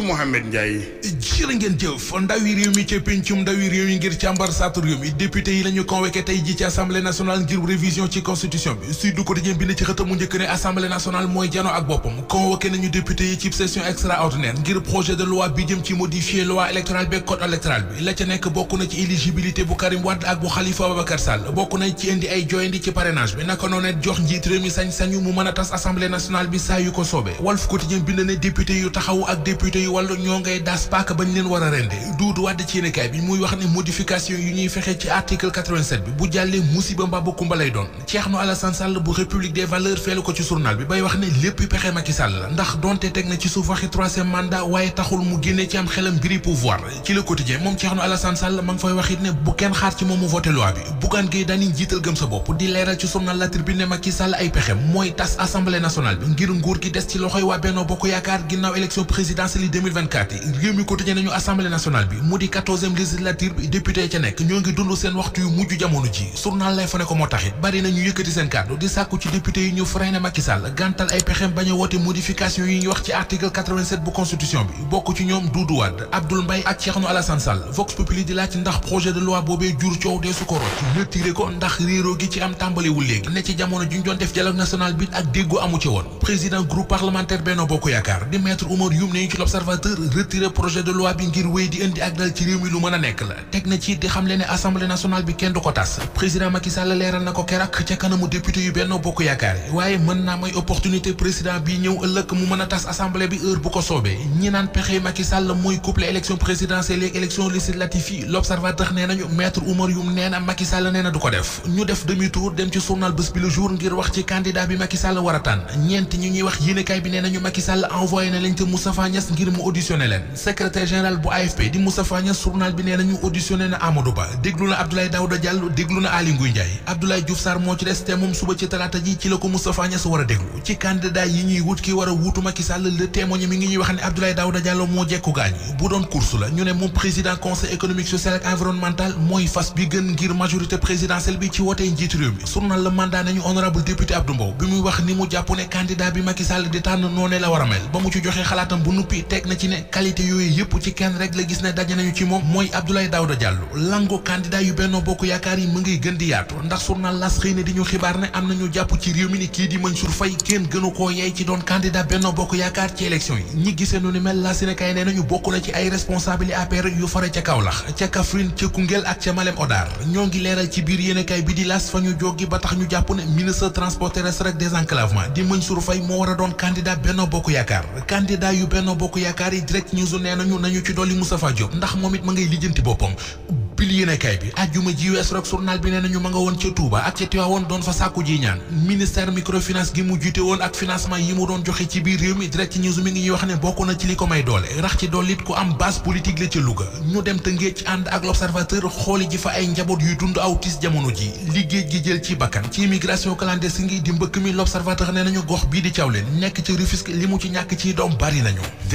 Mohamed Ndiaye. jërë ngeen jëf ndawi réew mi ca pencum ndawi réew yi ngir càmbar saatu réew mi député yi la ñu convoqué tey ji ci assemblée nationale ngir révision ci constitution bi Sud Quotidien bi ne ci xëtam mu njëkk ne assemblée nationale mooy jano ak boppam convoqué nañu député yi ci session extraordinaire ngir projet de loi bi jëm ci modifier loi électorale bi code électoral bi la ca nekk bokk na ci éligibilité bu Karim Wade ak bu Khalifa Ababacar Sall bokk nañ ci indi ay jooyandi ci parrainage bi naka noonu jox njiit réew mi sañ-sañu mu mën a tas assemblée nationale bi saa yu ko soobee Walf Quotidien bind ne député yu taxawu ak député yu wàllu ñoo ngay daas paaka bañ leen war a rende Doudou Wade ci yéenekaay bi muy wax ne modification yu ñuy fexe ci article 87 bi bu jàllee musiba mbaa ba kumba lay doon Thierno Alassane Sall bu République des valeurs feelu ko ci journal bi bay wax ne lépp pexe Macky Sall la ndax donte teg na ci suuf waxi troisième mandat waaye taxul mu génne ci am xelam mbiri pouvoir ci le quotidien moom Thierno Alassane Sall ma ngi fay wax it ne bu kenn xaar ci moom mu voté loi bi Bougane Gueye Dany jiital gëm sa bopp di leeral ci journal La Tribune ne Macky Sall ay pexe mooy tas assemblée nationale bi ngir nguur gi des ci loxoy waa Benno Bokk Yaakaar ginnaaw élection présidentielle yi 2024 yi réew mi quotidien nañu assemblée nationale bi mu di 14e législature bi député ca nekk ñoo ngi dund seen waxtu yu mujj jamono ji journal lay fa ne ko moo taxit bari nañu yëkkati seen kàddu di sàkku ci député yi ñu freiné Macky Sall gàntal ay pexem bañ a woote modification yi ñu wax ci article 87 bu constitution bi bokk ci ñoom Doudou Wade Abdoul Mbaye ak Thierno Alassane Sall Vox Populi di laaj ndax projet de loi boobee jur coow dee su ko rot retiré ko ndax réeroo gi ci am tàmbalewul léegi ne ci jamono juñ doon def dialogue national bi ak déggoo amu ci woon président groupe parlementaire Benno Bokk Yaakaar di maître Oumar Youm ne ñu ci l'Observateur retiré projet de loi bi ngir wéy di indi ak dal ci réew mi lu mën a nekk la teg na ci di xam le ne assemblée nationale bi kenn du ko tas président Macky Sall leeral na ko keroog ca kanamu député yu Benno Bokk Yaakaar yi waaye mën naa may opportunité président bi ñëw ëllëg mu mën a tas assemblée bi heure bu ko soobee ñi naan pexe Macky Sall mooy couple élection présidentielle ak élection législative yi l'Observateur nee nañu maître Oumar Youm nee na Macky Sall nee na du ko def ñu def demi tour dem ci journal Bës Bi Le Jour ngir wax ci candidat bi Macky Sall war a tànn ñeent ñi ñuy wax yéenekaay bi nee nañu Macky Sall envoyé na leen te Moustapha Niasse ngir mu auditionné leen secrétaire général bu AFP di Moustapha Niasse journal bi nee nañu auditionné na Amadou Ba déglu na Abdoulaye Daouda Diallo déglu na Aly Ngouille Ndiaye Abdoulaye Diouf Sarr moo ci des te moom suba ci talaata ji ci la ko Moustapha Niasse war a déglu ci candidat yi ñuy wut ki war a wuutu Macky Sall le témoin mi ngi ñuy wax ne Abdoulaye Daouda Diallo moo jekku gaañ bu doon course la ñu ne moom président conseil économique social ak environnemental mooy fas bi gën ngir majorité présidentielle bi ci wootee njiitu réew mi journal Le Mandat nañu honorable député Abdou Mbow bi muy wax ni mu jàpp ne candidat bi Macky Sall di tànn noone la war a mel ba mu ci joxe xalaatam bu nuppi teg na ci ne qualité yooyu yëpp ci kenn rek la gis ne daje nañu ci moom mooy Abdoulaye Daouda Diallo lango candidat yu Benno Bokk Yaakaar yi mu ngi gën di yaatu ndax journal L'As xëy na di ñu xibaar ne am nañu jàpp ci réew mi ni kii di Mansour Faye kenn gënu koo yey ci doon candidat Benno Bokk Yaakaar ci élection yi ñi gisee nu ni mel la Sénégal nee nañu bokk na ci ay responsable APR yu fare ca Kaolack ca Kaffrine ca Koungheul ak ca Malem Hodar ñoo ngi leeral ci biir yéenekaay bi di L'As fa ñu jógi ba tax ñu jàpp ne ministre transport terrestre ak désenclavement di Mansour Faye moo war a doon candidat Benno Bokk Yaakaar candidat yu Benno Bokk Yaakaar yi direct news nee nañu ci dolli Moustapha Diop ndax moom it ma ngay lijjanti boppam pil yéenekaay bi ajjuma ji wees rek journal bi nee nañu ma nga woon ca Touba ak ca Tivaouane doon fa sàkku ji ñaan ministère microfinance gi mu jiite woon ak financement yi mu doon joxe ci biir réew mi direct news mi ngi ñuy wax ne bokk na ci li ko may doole rax ci dollit ku am base politique la ca Louga ñu dem te ngéej ànd ak l'Observateur xooli ji fa ay njaboot yuy dund aw tiis jamono ji li géej gi jël ci bakkan ci immigration clandestine ngi di mbëkk mi l'Observateur nee nañu gox bii di Thiawlène nekk ci Rufisque li mu ci ñàkk ci doom bari nañu